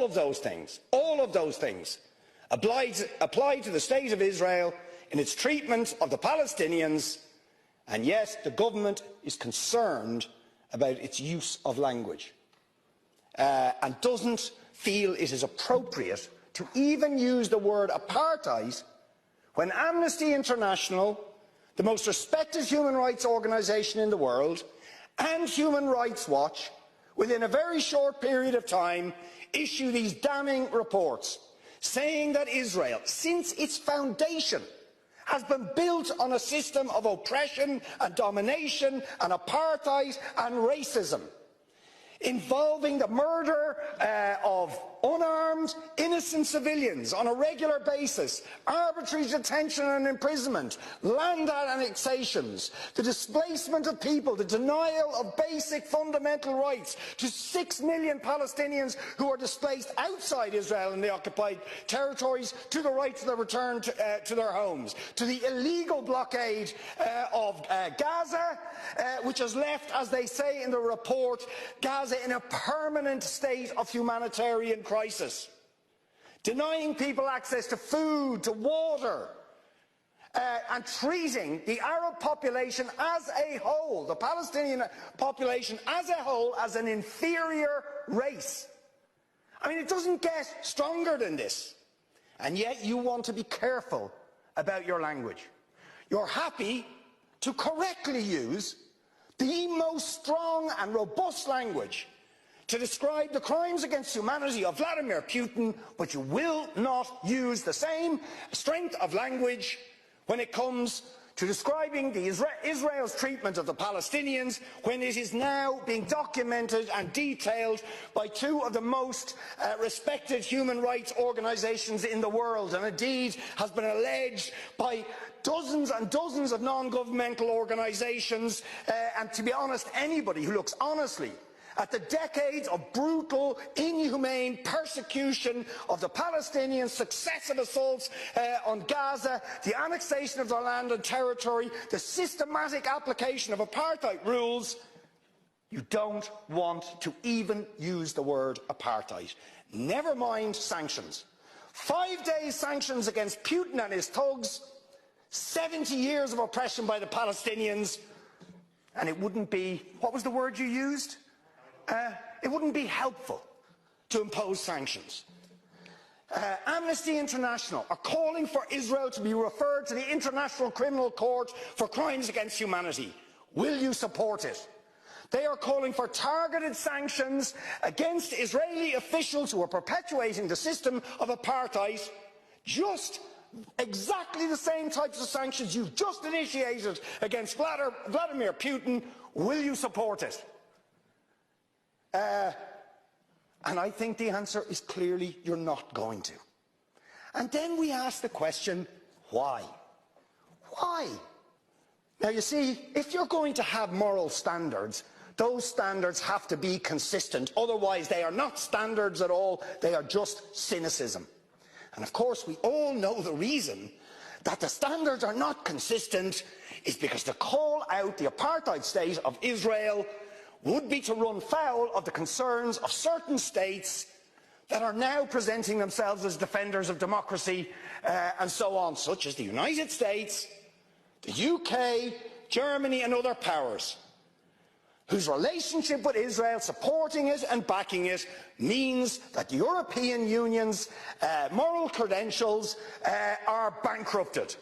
of those things, apply to the State of Israel in its treatment of the Palestinians, and yet the government is concerned about its use of language and doesn't feel it is appropriate to even use the word apartheid when Amnesty International, the most respected human rights organisation in the world, and Human Rights Watch, within a very short period of time, issue these damning reports saying that Israel, since its foundation, has been built on a system of oppression and domination and apartheid and racism, involving the murder of unarmed, innocent civilians on a regular basis, arbitrary detention and imprisonment, land annexations, the displacement of people, the denial of basic fundamental rights to 6 million Palestinians who are displaced outside Israel and the occupied territories, to the right to their return to their homes, to the illegal blockade of Gaza, which has left, as they say in the report, Gaza in a permanent state of humanitarian crisis, denying people access to food, to water, and treating the Arab population as a whole, the Palestinian population as a whole, as an inferior race. I mean, it doesn't get stronger than this. And yet you want to be careful about your language. You're happy to correctly use the most strong and robust language to describe the crimes against humanity of Vladimir Putin, but you will not use the same strength of language when it comes to describing Israel's treatment of the Palestinians, when it is now being documented and detailed by two of the most respected human rights organisations in the world, and indeed has been alleged by dozens and dozens of non-governmental organisations, and to be honest, anybody who looks honestly at the decades of brutal, inhumane persecution of the Palestinians, successive assaults on Gaza, the annexation of their land and territory, the systematic application of apartheid rules, you don't want to even use the word apartheid. Never mind sanctions. 5-day sanctions against Putin and his thugs, 70 years of oppression by the Palestinians, and it wouldn't be, what was the word you used? It wouldn't be helpful to impose sanctions. Amnesty International are calling for Israel to be referred to the International Criminal Court for crimes against humanity. Will you support it? They are calling for targeted sanctions against Israeli officials who are perpetuating the system of apartheid, just exactly the same types of sanctions you've just initiated against Vladimir Putin. Will you support it? And I think the answer is clearly you're not going to. And then we ask the question, why? Why? Now you see, if you're going to have moral standards, those standards have to be consistent. Otherwise they are not standards at all, they are just cynicism. And of course we all know the reason that the standards are not consistent is because to call out the apartheid state of Israel would be to run foul of the concerns of certain states that are now presenting themselves as defenders of democracy and so on, such as the United States, the UK, Germany and other powers, whose relationship with Israel, supporting it and backing it, means that the European Union's moral credentials are bankrupted.